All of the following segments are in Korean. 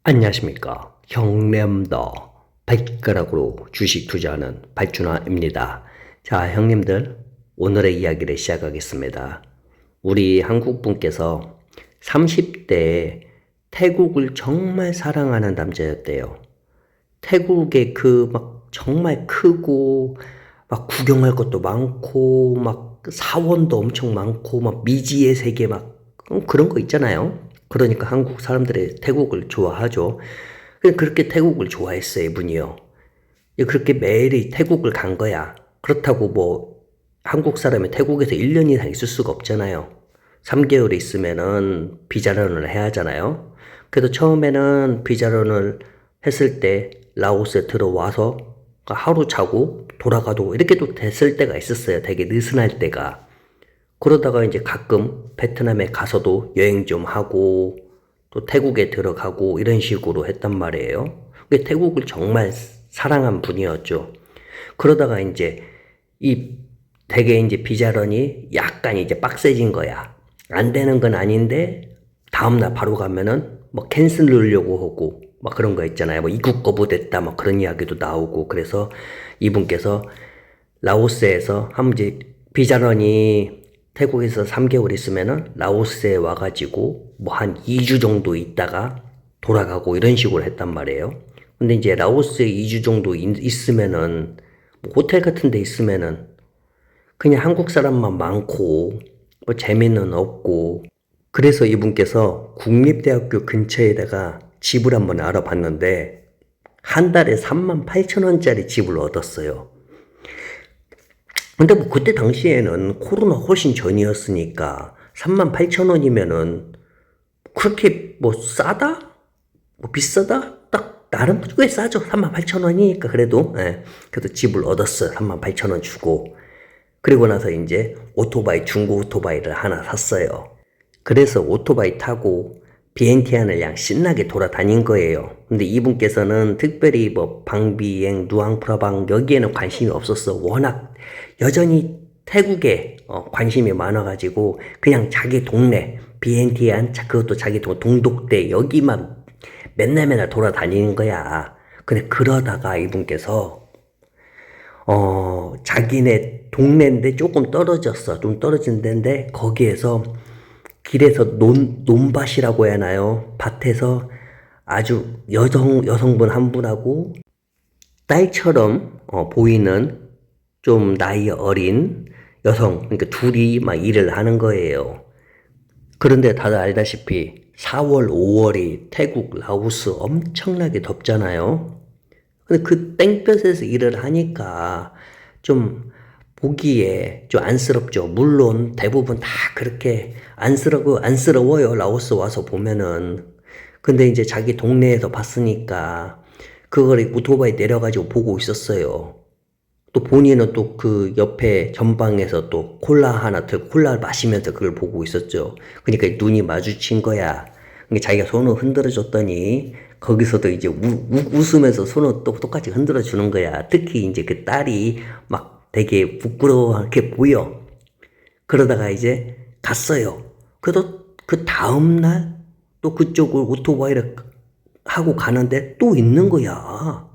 안녕하십니까. 형님도 발가락으로 주식 투자하는 발준화입니다. 자, 형님들, 오늘의 이야기를 시작하겠습니다. 우리 한국분께서 30대에 태국을 정말 사랑하는 남자였대요. 태국에 정말 크고 막 구경할 것도 많고 막 사원도 엄청 많고 막 미지의 세계 그런 거 있잖아요. 그러니까 한국 사람들이 태국을 좋아하죠. 그렇게 태국을 좋아했어요, 이분이요. 그렇게 매일이 태국을 간 거야. 그렇다고 뭐 한국 사람이 태국에서 1년 이상 있을 수가 없잖아요. 3개월 있으면은 비자런을 해야 하잖아요. 그래도 처음에는 비자런을 했을 때 라오스에 들어와서 하루 자고 돌아가도 이렇게 또 됐을 때가 있었어요. 되게 느슨할 때가. 그러다가 이제 가끔 베트남에 가서도 여행 좀 하고 또 태국에 들어가고 이런 식으로 했단 말이에요. 태국을 정말 사랑한 분이었죠. 그러다가 이제 이 되게 이제 비자런이 약간 이제 빡세진 거야. 안 되는 건 아닌데 다음날 바로 가면은 뭐 캔슬 누르려고 하고 막 그런 거 있잖아요. 뭐 입국 거부됐다 막 그런 이야기도 나오고 그래서 이분께서 라오스에서 한 이제 비자런이 태국에서 3개월 있으면은 라오스에 와가지고 뭐 한 2주 정도 있다가 돌아가고 이런 식으로 했단 말이에요. 근데 이제 라오스에 2주 정도 있으면은 뭐 호텔 같은 데 있으면은 그냥 한국 사람만 많고 뭐 재미는 없고 그래서 이분께서 국립대학교 근처에다가 집을 한번 알아봤는데 한 달에 38,000원짜리 집을 얻었어요. 근데 뭐 그때 당시에는 코로나 훨씬 전이었으니까 38,000원이면은 그렇게 뭐 싸다? 뭐 비싸다? 딱 나름 꽤 싸죠. 38,000원이니까 그래도 그래도 집을 얻었어요. 38,000원 주고. 그리고 나서 이제 오토바이 중고 오토바이를 하나 샀어요. 그래서 오토바이 타고 비엔티안을 그냥 신나게 돌아다닌 거예요. 근데 이분께서는 특별히 뭐 방비행, 누앙프라방 여기에는 관심이 없었어. 워낙 여전히 태국에 관심이 많아가지고 그냥 자기 동네 비엔티안 그것도 자기 동독대 여기만 맨날 돌아다니는 거야. 근데 그러다가 이분께서 자기네 동네인데 조금 떨어졌어. 좀 떨어진 데인데 거기에서 길에서 논밭이라고 해야 하나요? 밭에서 아주 여성분 한 분하고 딸처럼 보이는 좀 나이 어린 여성, 그러니까 둘이 막 일을 하는 거예요. 그런데 다들 알다시피 4월, 5월이 태국, 라오스 엄청나게 덥잖아요. 근데 그 땡볕에서 일을 하니까 좀 보기에 좀 안쓰럽죠. 물론 대부분 다 그렇게 안쓰러워요. 라오스 와서 보면은. 근데 이제 자기 동네에서 봤으니까 그걸 오토바이 내려가지고 보고 있었어요. 또 본인은 또 그 옆에 전방에서 또 콜라 하나 들고 콜라를 마시면서 그걸 보고 있었죠. 그러니까 눈이 마주친 거야. 그러니까 자기가 손을 흔들어 줬더니 거기서도 이제 웃으면서 손을 또 똑같이 흔들어 주는 거야. 특히 이제 그 딸이 막 되게 부끄러워하게 보여. 그러다가 이제 갔어요. 그래도 그 다음날 또 그쪽을 오토바이를 하고 가는데 또 있는 거야.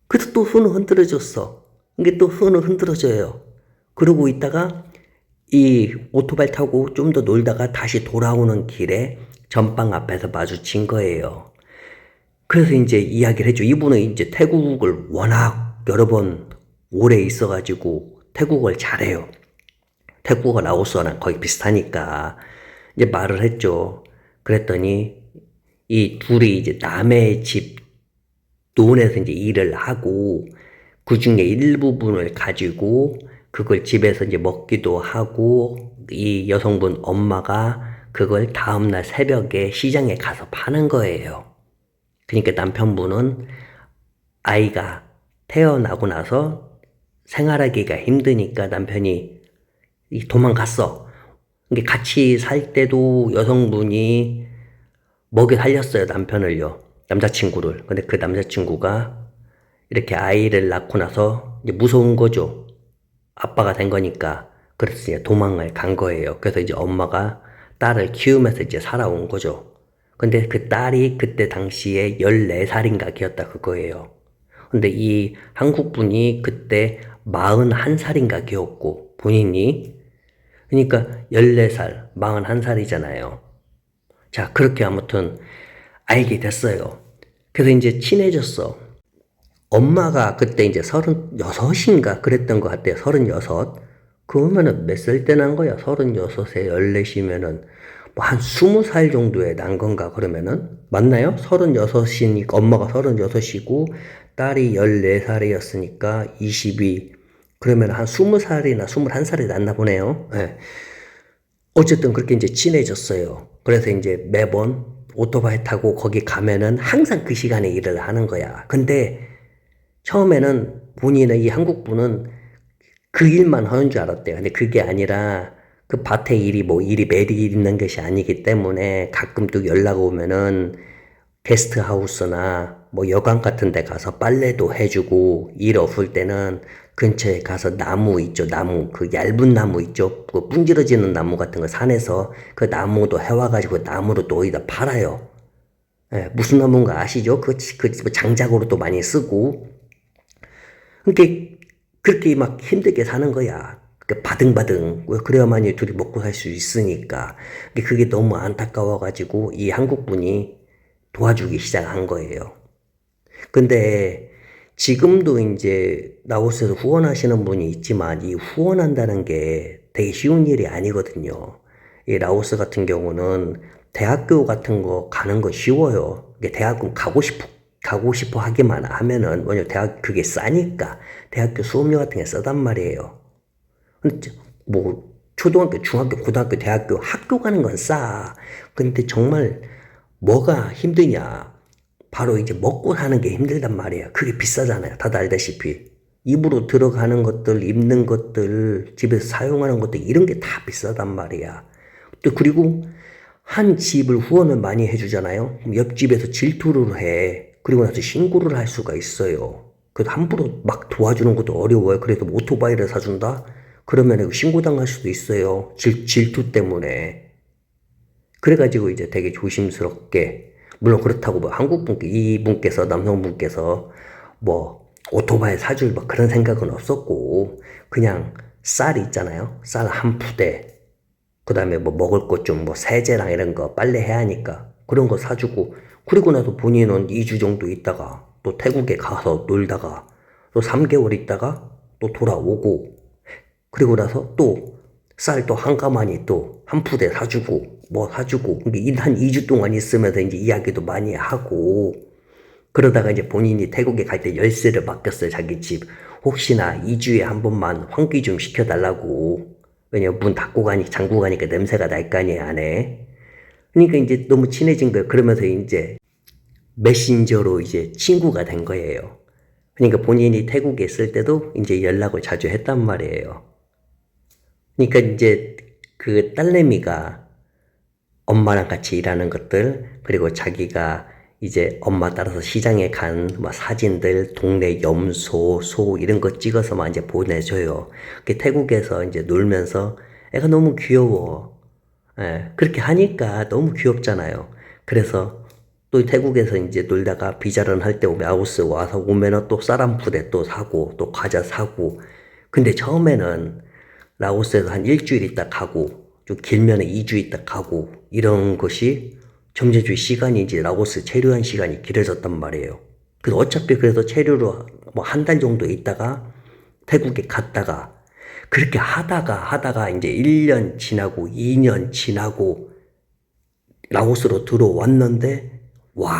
그래서 또 손을 흔들어 줬어. 이게 또 손을 흔들어 줘요. 그러고 있다가 이 오토바이 타고 좀 더 놀다가 다시 돌아오는 길에 전방 앞에서 마주친 거예요. 그래서 이제 이야기를 했죠. 이분은 이제 태국을 워낙 여러 번 오래 있어가지고 태국어를 잘해요. 태국어 라오스어랑 거의 비슷하니까 이제 말을 했죠. 그랬더니 이 둘이 이제 남의 집 논에서 이제 일을 하고 그 중에 일부분을 가지고 그걸 집에서 이제 먹기도 하고 이 여성분 엄마가 그걸 다음날 새벽에 시장에 가서 파는 거예요. 그러니까 남편분은 아이가 태어나고 나서 생활하기가 힘드니까 남편이 도망갔어. 이게 같이 살 때도 여성분이 먹여 살렸어요, 남편을요. 남자친구를. 근데 그 남자친구가 이렇게 아이를 낳고 나서 이제 무서운 거죠. 아빠가 된 거니까. 그래서 이제 도망을 간 거예요. 그래서 이제 엄마가 딸을 키우면서 이제 살아온 거죠. 근데 그 딸이 그때 당시에 14살인가 기었다 그거예요. 근데 이 한국 분이 그때 41살인가 기었고, 본인이. 그러니까 14살, 41살이잖아요. 자, 그렇게 아무튼 알게 됐어요. 그래서 이제 친해졌어. 엄마가 그때 이제 36인가 그랬던 것 같아요. 36. 그러면은 몇 살 때 난 거야? 36에 14이면은 뭐 한 20살 정도에 난 건가 그러면은? 맞나요? 36이니까 엄마가 36이고 딸이 14살이었으니까 22. 그러면 한 20살이나 21살이 났나 보네요. 예. 어쨌든 그렇게 이제 친해졌어요. 그래서 이제 매번 오토바이 타고 거기 가면은 항상 그 시간에 일을 하는 거야. 근데 처음에는 본인은 이 한국 분은 그 일만 하는 줄 알았대요. 근데 그게 아니라 그 밭에 일이 뭐 일이 매일 있는 것이 아니기 때문에 가끔 또 연락 오면은 게스트하우스나 뭐 여관 같은 데 가서 빨래도 해주고 일 없을 때는 근처에 가서 나무 있죠. 나무. 그 얇은 나무 있죠. 그 뿜질러지는 나무 같은 거 산에서 그 나무도 해와가지고 나무로 또 어디다 팔아요. 예, 무슨 나무인가 아시죠? 그 장작으로 또 많이 쓰고. 그렇게, 그렇게 막 힘들게 사는 거야. 그 바등바등. 왜 그래야만이 둘이 먹고 살 수 있으니까. 근데 그게 너무 안타까워가지고 이 한국 분이 도와주기 시작한 거예요. 근데 지금도 이제 라오스에서 후원하시는 분이 있지만 이 후원한다는 게 되게 쉬운 일이 아니거든요. 이 라오스 같은 경우는 대학교 같은 거 가는 거 쉬워요. 이게 대학교 가고 싶어 하기만 하면은, 뭐냐, 그게 싸니까. 대학교 수업료 같은 게 싸단 말이에요. 근데 뭐, 초등학교, 중학교, 고등학교, 대학교, 학교 가는 건 싸. 근데 정말 뭐가 힘드냐? 바로 이제 먹고 사는 게 힘들단 말이에요. 그게 비싸잖아요. 다들 알다시피. 입으로 들어가는 것들, 입는 것들, 집에서 사용하는 것들, 이런 게 다 비싸단 말이야. 또 그리고 한 집을 후원을 많이 해주잖아요. 그럼 옆집에서 질투를 해. 그리고 나서 신고를 할 수가 있어요. 그래도 함부로 막 도와주는 것도 어려워요. 그래도 뭐 오토바이를 사준다? 그러면 신고당할 수도 있어요. 질투 때문에. 그래가지고 이제 되게 조심스럽게, 물론 그렇다고 뭐 이분께서, 남성분께서 뭐 오토바이 사줄 뭐 그런 생각은 없었고, 그냥 쌀 있잖아요. 쌀 한 푸대. 그 다음에 뭐 먹을 것 좀 뭐 세제랑 이런 거 빨래 해야 하니까 그런 거 사주고, 그리고 나서 본인은 2주 정도 있다가 또 태국에 가서 놀다가 또 3개월 있다가 또 돌아오고, 그리고 나서 또 쌀 또 한 가마니 또 한 푸대 사주고 뭐 사주고, 한 2주 동안 있으면서 이제 이야기도 많이 하고, 그러다가 이제 본인이 태국에 갈 때 열쇠를 맡겼어요. 자기 집. 혹시나 2주에 한 번만 환기 좀 시켜달라고. 왜냐면 문 닫고 잠고 가니까 냄새가 날 거 아니에요, 안에. 그러니까 이제 너무 친해진 거예요. 그러면서 이제 메신저로 이제 친구가 된 거예요. 그러니까 본인이 태국에 있을 때도 이제 연락을 자주 했단 말이에요. 그러니까 이제 그 딸내미가 엄마랑 같이 일하는 것들, 그리고 자기가 이제 엄마 따라서 시장에 간 뭐 사진들, 동네 염소, 소 이런 거 찍어서 막 이제 보내줘요. 그 태국에서 이제 놀면서 애가 너무 귀여워. 예, 그렇게 하니까 너무 귀엽잖아요. 그래서 또 태국에서 이제 놀다가 비자런 할 때 오면 아우스 와서 오면은 또 쌀 한 푸대 또 사고 또 과자 사고. 근데 처음에는 라오스에서 한 일주일 있다 가고 좀 길면은 2주 있다 가고 이런 것이 점점 시간이 이제 라오스 체류한 시간이 길어졌단 말이에요. 그래서 어차피 그래서 체류로 뭐 한 달 정도 있다가 태국에 갔다가 그렇게 하다가 이제 1년 지나고 2년 지나고 라오스로 들어왔는데, 와,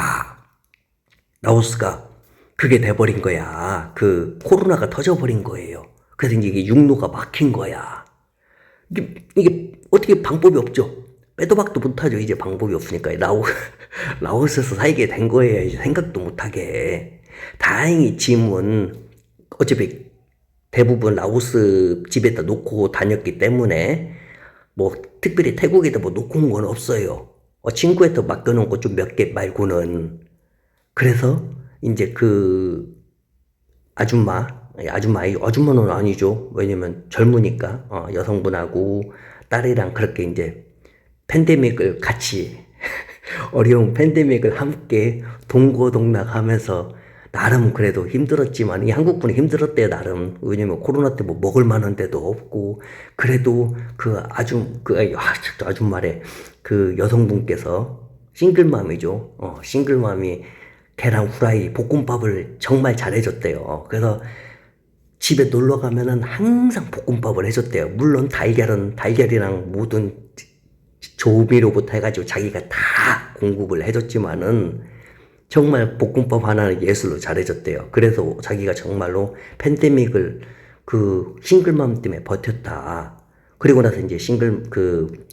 라오스가 그게 돼버린 거야. 그 코로나가 터져버린 거예요. 그래서 이제 이게 육로가 막힌 거야. 이게 어떻게 방법이 없죠. 빼도 박도 못하죠. 이제 방법이 없으니까. 라오스에서 살게 된 거예요. 이제 생각도 못하게. 다행히 짐은 어차피 대부분 라오스 집에다 놓고 다녔기 때문에 뭐 특별히 태국에다 뭐 놓고 온 건 없어요. 친구한테 맡겨놓은 거 좀 몇 개 말고는. 그래서 이제 그 아줌마는 아니죠. 왜냐면 젊으니까, 여성분하고 딸이랑 그렇게 이제 팬데믹을 같이 어려운 팬데믹을 함께 동고동락하면서 나름 그래도 힘들었지만 이 한국분이 힘들었대요 나름. 왜냐면 코로나 때 뭐 먹을 만한 데도 없고 그래도 그 아줌마래 그 여성분께서 싱글맘이죠. 싱글맘이 계란 후라이 볶음밥을 정말 잘해줬대요. 그래서 집에 놀러 가면은 항상 볶음밥을 해줬대요. 물론 달걀이랑 모든 조미료부터 해가지고 자기가 다 공급을 해줬지만은 정말 볶음밥 하나는 예술로 잘해줬대요. 그래서 자기가 정말로 팬데믹을 그 싱글맘 때문에 버텼다. 그리고 나서 이제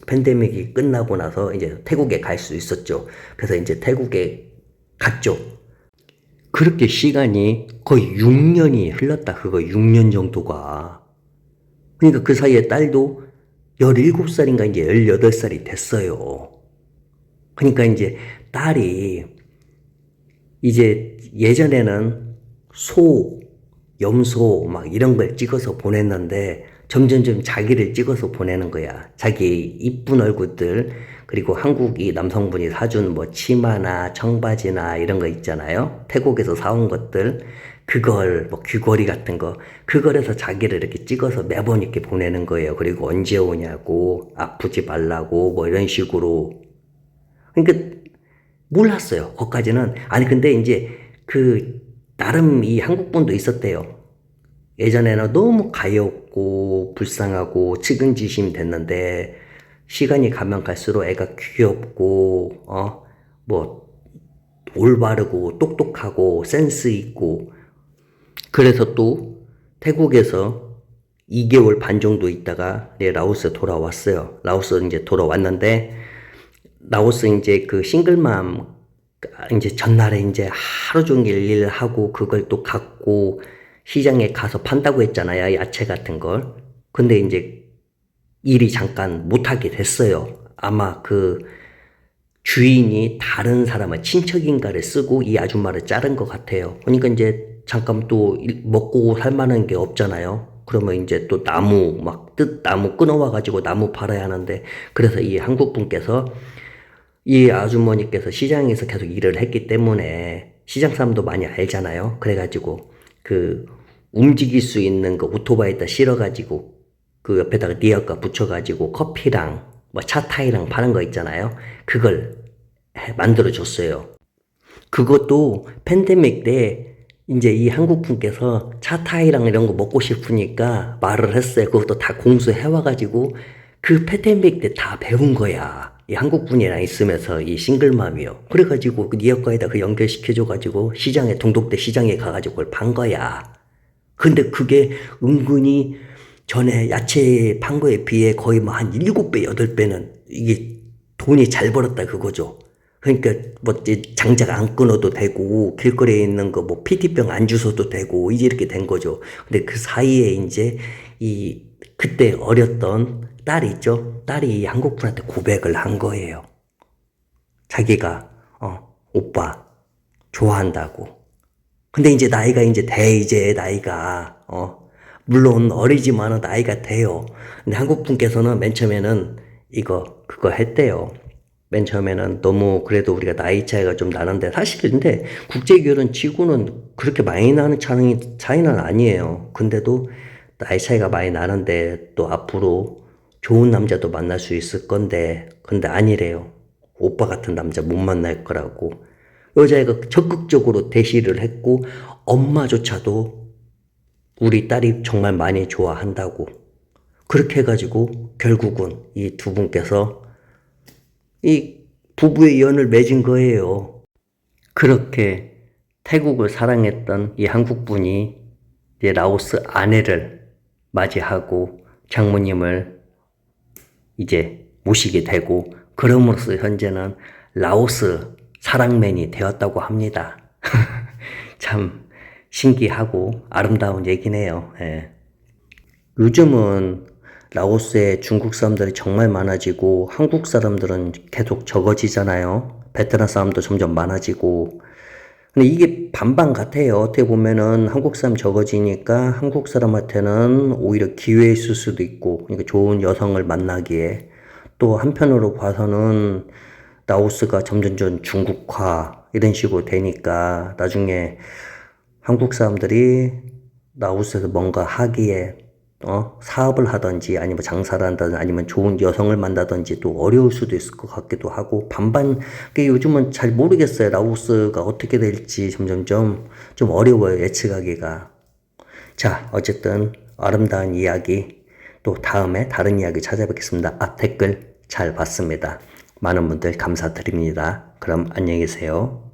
팬데믹이 끝나고 나서 이제 태국에 갈 수 있었죠. 그래서 이제 태국에 갔죠. 그렇게 시간이 거의 6년이 흘렀다. 그거 6년 정도가. 그러니까 그 사이에 딸도 17살인가 이제 18살이 됐어요. 그러니까 이제 딸이 이제 예전에는 소, 염소 막 이런 걸 찍어서 보냈는데 점점점 자기를 찍어서 보내는 거야. 자기 이쁜 얼굴들 그리고 한국이 남성분이 사준 뭐 치마나 청바지나 이런 거 있잖아요. 태국에서 사온 것들 그걸 뭐 귀걸이 같은 거 그걸 해서 자기를 이렇게 찍어서 매번 이렇게 보내는 거예요. 그리고 언제 오냐고 아프지 말라고 뭐 이런 식으로 그러니까 몰랐어요. 거기까지는. 아니, 근데 이제 나름 이 한국분도 있었대요. 예전에는 너무 가엾고, 불쌍하고, 측은지심이 됐는데, 시간이 가면 갈수록 애가 귀엽고, 뭐, 올바르고, 똑똑하고, 센스 있고, 그래서 또 태국에서 2개월 반 정도 있다가 라오스 돌아왔어요. 라오스 이제 돌아왔는데, 라오스 이제 그 싱글맘 이제 전날에 이제 하루 종일 일하고 그걸 또 갖고 시장에 가서 판다고 했잖아요. 야채 같은 걸. 근데 이제 일이 잠깐 못하게 됐어요. 아마 그 주인이 다른 사람의 친척인가를 쓰고 이 아줌마를 자른 것 같아요. 그러니까 이제 잠깐 또 먹고 살 만한 게 없잖아요. 그러면 이제 또 나무 끊어와가지고 나무 팔아야 하는데 그래서 이 한국분께서 이 아주머니께서 시장에서 계속 일을 했기 때문에 시장 사람도 많이 알잖아요. 그래가지고 그 움직일 수 있는 그 오토바이에다 실어가지고 그 옆에다가 리어카 붙여가지고 커피랑 뭐 차타이랑 파는 거 있잖아요. 그걸 만들어 줬어요. 그것도 팬데믹 때 이제 이 한국 분께서 차타이랑 이런 거 먹고 싶으니까 말을 했어요. 그것도 다 공수해와가지고 그 팬데믹 때 다 배운 거야. 이 한국 분이랑 있으면서 이 싱글맘이요. 그래가지고 그 니어과에다 그 연결시켜줘가지고 시장에 동독대 시장에 가가지고 그걸 판 거야. 근데 그게 은근히 전에 야채 판 거에 비해 거의 뭐 한 7배, 8배는 이게 돈이 잘 벌었다 그거죠. 그러니까 뭐 이제 장작 안 끊어도 되고 길거리에 있는 거 뭐 PT병 안 주워도 되고 이제 이렇게 된 거죠. 근데 그 사이에 이제 그때 어렸던 딸이 있죠. 딸이 한국 분한테 고백을 한 거예요. 자기가 오빠 좋아한다고. 근데 이제 나이가 이제 이제 나이가 물론 어리지만은 나이가 돼요. 근데 한국 분께서는 맨 처음에는 그거 했대요. 맨 처음에는 너무 그래도 우리가 나이 차이가 좀 나는데 사실 근데 국제결혼 치고는 그렇게 많이 나는 차이는 아니에요. 근데도 나이 차이가 많이 나는데 또 앞으로 좋은 남자도 만날 수 있을 건데 근데 아니래요. 오빠 같은 남자 못 만날 거라고. 여자애가 적극적으로 대시를 했고 엄마조차도 우리 딸이 정말 많이 좋아한다고. 그렇게 해가지고 결국은 이 두 분께서 이 부부의 연을 맺은 거예요. 그렇게 태국을 사랑했던 이 한국분이 이제 라오스 아내를 맞이하고 장모님을 이제 모시게 되고 그럼으로써 현재는 라오스 사랑맨이 되었다고 합니다. 참 신기하고 아름다운 얘기네요. 예. 요즘은 라오스에 중국 사람들이 정말 많아지고 한국 사람들은 계속 적어지잖아요. 베트남 사람도 점점 많아지고. 근데 이게 반반 같아요. 어떻게 보면은 한국 사람 적어지니까 한국 사람한테는 오히려 기회일 수도 있고, 그러니까 좋은 여성을 만나기에. 또 한편으로 봐서는 라오스가 점점점 중국화 이런 식으로 되니까 나중에 한국 사람들이 라오스에서 뭔가 하기에 사업을 하든지 아니면 장사를 한다든지 아니면 좋은 여성을 만나든지 또 어려울 수도 있을 것 같기도 하고 반반 그 요즘은 잘 모르겠어요. 라오스가 어떻게 될지 점점점 좀 어려워요. 예측하기가. 자, 어쨌든 아름다운 이야기 또 다음에 다른 이야기 찾아뵙겠습니다. 댓글 잘 봤습니다. 많은 분들 감사드립니다. 그럼 안녕히 계세요.